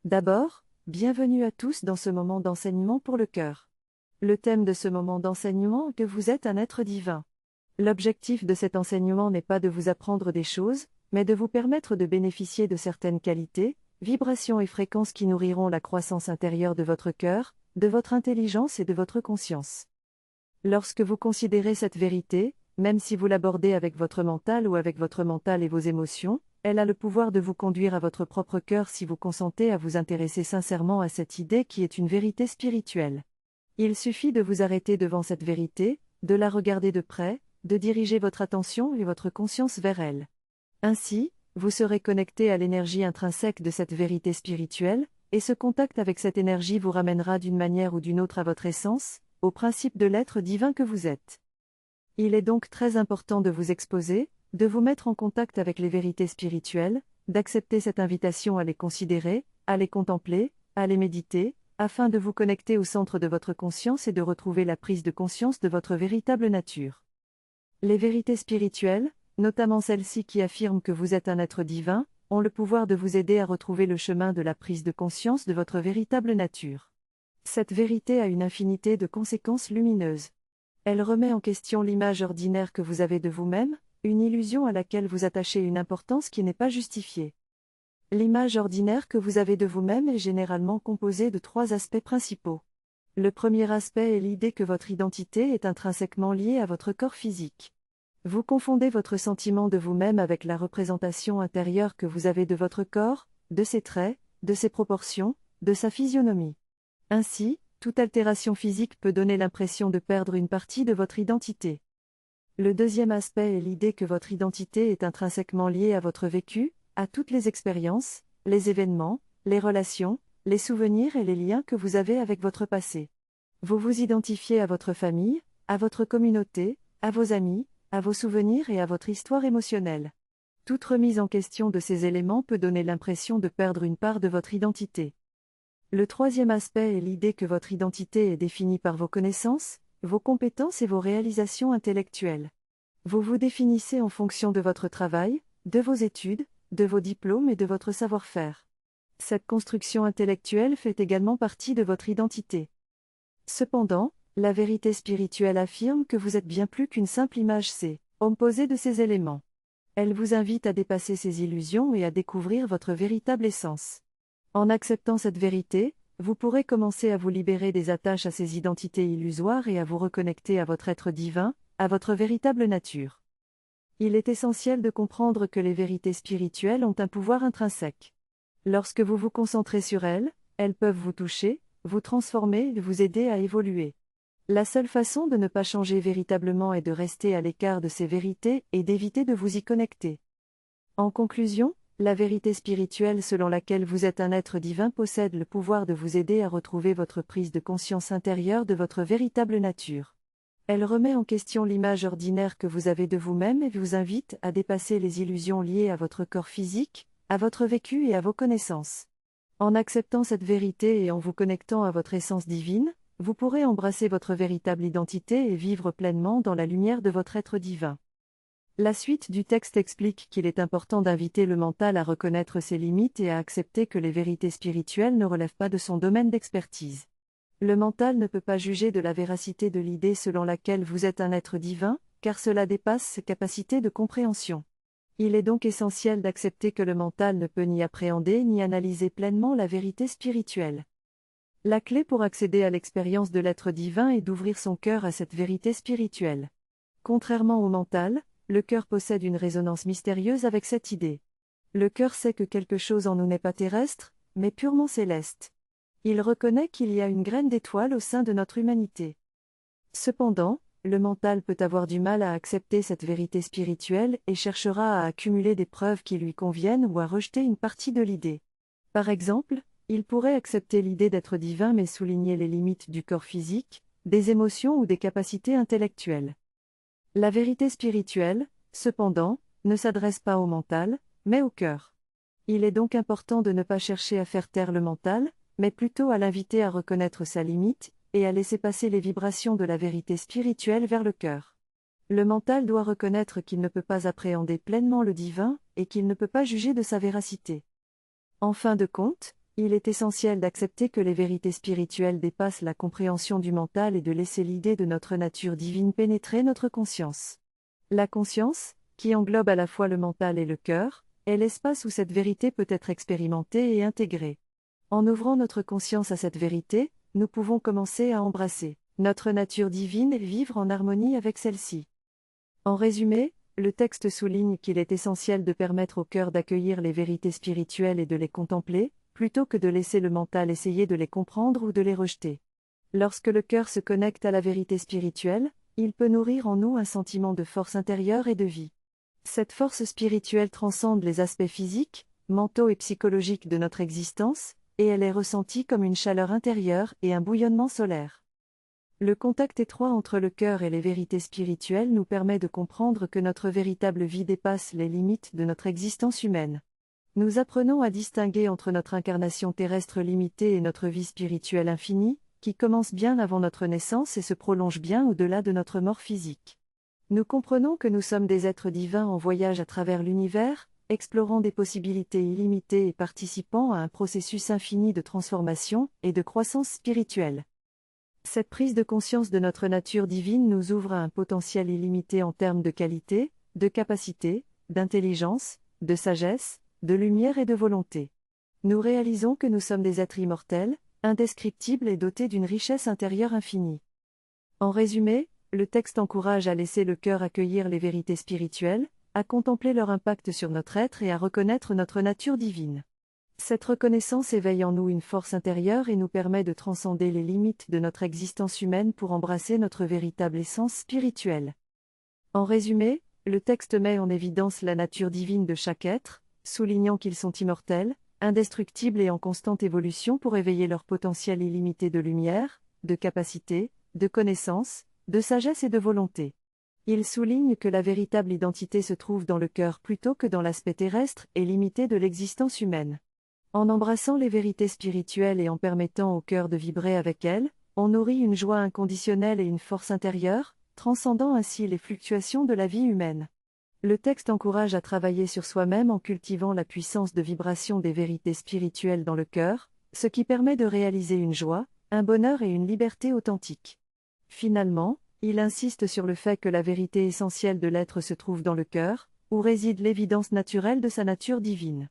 D'abord, bienvenue à tous dans ce moment d'enseignement pour le cœur. Le thème de ce moment d'enseignement est que vous êtes un être divin. L'objectif de cet enseignement n'est pas de vous apprendre des choses, mais de vous permettre de bénéficier de certaines qualités, vibrations et fréquences qui nourriront la croissance intérieure de votre cœur, de votre intelligence et de votre conscience. Lorsque vous considérez cette vérité, même si vous l'abordez avec votre mental ou avec votre mental et vos émotions, elle a le pouvoir de vous conduire à votre propre cœur si vous consentez à vous intéresser sincèrement à cette idée qui est une vérité spirituelle. Il suffit de vous arrêter devant cette vérité, de la regarder de près, de diriger votre attention et votre conscience vers elle. Ainsi, vous serez connecté à l'énergie intrinsèque de cette vérité spirituelle, et ce contact avec cette énergie vous ramènera d'une manière ou d'une autre à votre essence, au principe de l'être divin que vous êtes. Il est donc très important de vous exposer, de vous mettre en contact avec les vérités spirituelles, d'accepter cette invitation à les considérer, à les contempler, à les méditer, afin de vous connecter au centre de votre conscience et de retrouver la prise de conscience de votre véritable nature. Les vérités spirituelles, notamment celles-ci qui affirment que vous êtes un être divin, ont le pouvoir de vous aider à retrouver le chemin de la prise de conscience de votre véritable nature. Cette vérité a une infinité de conséquences lumineuses. Elle remet en question l'image ordinaire que vous avez de vous-même, une illusion à laquelle vous attachez une importance qui n'est pas justifiée. L'image ordinaire que vous avez de vous-même est généralement composée de 3 aspects principaux. Le premier aspect est l'idée que votre identité est intrinsèquement liée à votre corps physique. Vous confondez votre sentiment de vous-même avec la représentation intérieure que vous avez de votre corps, de ses traits, de ses proportions, de sa physionomie. Ainsi, toute altération physique peut donner l'impression de perdre une partie de votre identité. Le deuxième aspect est l'idée que votre identité est intrinsèquement liée à votre vécu, à toutes les expériences, les événements, les relations, les souvenirs et les liens que vous avez avec votre passé. Vous vous identifiez à votre famille, à votre communauté, à vos amis, à vos souvenirs et à votre histoire émotionnelle. Toute remise en question de ces éléments peut donner l'impression de perdre une part de votre identité. Le troisième aspect est l'idée que votre identité est définie par vos connaissances, vos compétences et vos réalisations intellectuelles. Vous vous définissez en fonction de votre travail, de vos études, de vos diplômes et de votre savoir-faire. Cette construction intellectuelle fait également partie de votre identité. Cependant, la vérité spirituelle affirme que vous êtes bien plus qu'une simple image composée de ces éléments. Elle vous invite à dépasser ces illusions et à découvrir votre véritable essence. En acceptant cette vérité, vous pourrez commencer à vous libérer des attaches à ces identités illusoires et à vous reconnecter à votre être divin, à votre véritable nature. Il est essentiel de comprendre que les vérités spirituelles ont un pouvoir intrinsèque. Lorsque vous vous concentrez sur elles, elles peuvent vous toucher, vous transformer et vous aider à évoluer. La seule façon de ne pas changer véritablement est de rester à l'écart de ces vérités et d'éviter de vous y connecter. En conclusion, la vérité spirituelle selon laquelle vous êtes un être divin possède le pouvoir de vous aider à retrouver votre prise de conscience intérieure de votre véritable nature. Elle remet en question l'image ordinaire que vous avez de vous-même et vous invite à dépasser les illusions liées à votre corps physique, à votre vécu et à vos connaissances. En acceptant cette vérité et en vous connectant à votre essence divine, vous pourrez embrasser votre véritable identité et vivre pleinement dans la lumière de votre être divin. La suite du texte explique qu'il est important d'inviter le mental à reconnaître ses limites et à accepter que les vérités spirituelles ne relèvent pas de son domaine d'expertise. Le mental ne peut pas juger de la véracité de l'idée selon laquelle vous êtes un être divin, car cela dépasse ses capacités de compréhension. Il est donc essentiel d'accepter que le mental ne peut ni appréhender ni analyser pleinement la vérité spirituelle. La clé pour accéder à l'expérience de l'être divin est d'ouvrir son cœur à cette vérité spirituelle. Contrairement au mental, le cœur possède une résonance mystérieuse avec cette idée. Le cœur sait que quelque chose en nous n'est pas terrestre, mais purement céleste. Il reconnaît qu'il y a une graine d'étoile au sein de notre humanité. Cependant, le mental peut avoir du mal à accepter cette vérité spirituelle et cherchera à accumuler des preuves qui lui conviennent ou à rejeter une partie de l'idée. Par exemple, il pourrait accepter l'idée d'être divin mais souligner les limites du corps physique, des émotions ou des capacités intellectuelles. La vérité spirituelle, cependant, ne s'adresse pas au mental, mais au cœur. Il est donc important de ne pas chercher à faire taire le mental, mais plutôt à l'inviter à reconnaître sa limite, et à laisser passer les vibrations de la vérité spirituelle vers le cœur. Le mental doit reconnaître qu'il ne peut pas appréhender pleinement le divin, et qu'il ne peut pas juger de sa véracité. En fin de compte, Il est essentiel d'accepter que les vérités spirituelles dépassent la compréhension du mental et de laisser l'idée de notre nature divine pénétrer notre conscience. La conscience, qui englobe à la fois le mental et le cœur, est l'espace où cette vérité peut être expérimentée et intégrée. En ouvrant notre conscience à cette vérité, nous pouvons commencer à embrasser notre nature divine et vivre en harmonie avec celle-ci. En résumé, le texte souligne qu'il est essentiel de permettre au cœur d'accueillir les vérités spirituelles et de les contempler, plutôt que de laisser le mental essayer de les comprendre ou de les rejeter. Lorsque le cœur se connecte à la vérité spirituelle, il peut nourrir en nous un sentiment de force intérieure et de vie. Cette force spirituelle transcende les aspects physiques, mentaux et psychologiques de notre existence, et elle est ressentie comme une chaleur intérieure et un bouillonnement solaire. Le contact étroit entre le cœur et les vérités spirituelles nous permet de comprendre que notre véritable vie dépasse les limites de notre existence humaine. Nous apprenons à distinguer entre notre incarnation terrestre limitée et notre vie spirituelle infinie, qui commence bien avant notre naissance et se prolonge bien au-delà de notre mort physique. Nous comprenons que nous sommes des êtres divins en voyage à travers l'univers, explorant des possibilités illimitées et participant à un processus infini de transformation et de croissance spirituelle. Cette prise de conscience de notre nature divine nous ouvre à un potentiel illimité en termes de qualité, de capacité, d'intelligence, de sagesse, de lumière et de volonté. Nous réalisons que nous sommes des êtres immortels, indescriptibles et dotés d'une richesse intérieure infinie. En résumé, le texte encourage à laisser le cœur accueillir les vérités spirituelles, à contempler leur impact sur notre être et à reconnaître notre nature divine. Cette reconnaissance éveille en nous une force intérieure et nous permet de transcender les limites de notre existence humaine pour embrasser notre véritable essence spirituelle. En résumé, le texte met en évidence la nature divine de chaque être, soulignant qu'ils sont immortels, indestructibles et en constante évolution pour éveiller leur potentiel illimité de lumière, de capacité, de connaissance, de sagesse et de volonté. Il souligne que la véritable identité se trouve dans le cœur plutôt que dans l'aspect terrestre et limité de l'existence humaine. En embrassant les vérités spirituelles et en permettant au cœur de vibrer avec elles, on nourrit une joie inconditionnelle et une force intérieure, transcendant ainsi les fluctuations de la vie humaine. Le texte encourage à travailler sur soi-même en cultivant la puissance de vibration des vérités spirituelles dans le cœur, ce qui permet de réaliser une joie, un bonheur et une liberté authentiques. Finalement, il insiste sur le fait que la vérité essentielle de l'être se trouve dans le cœur, où réside l'évidence naturelle de sa nature divine.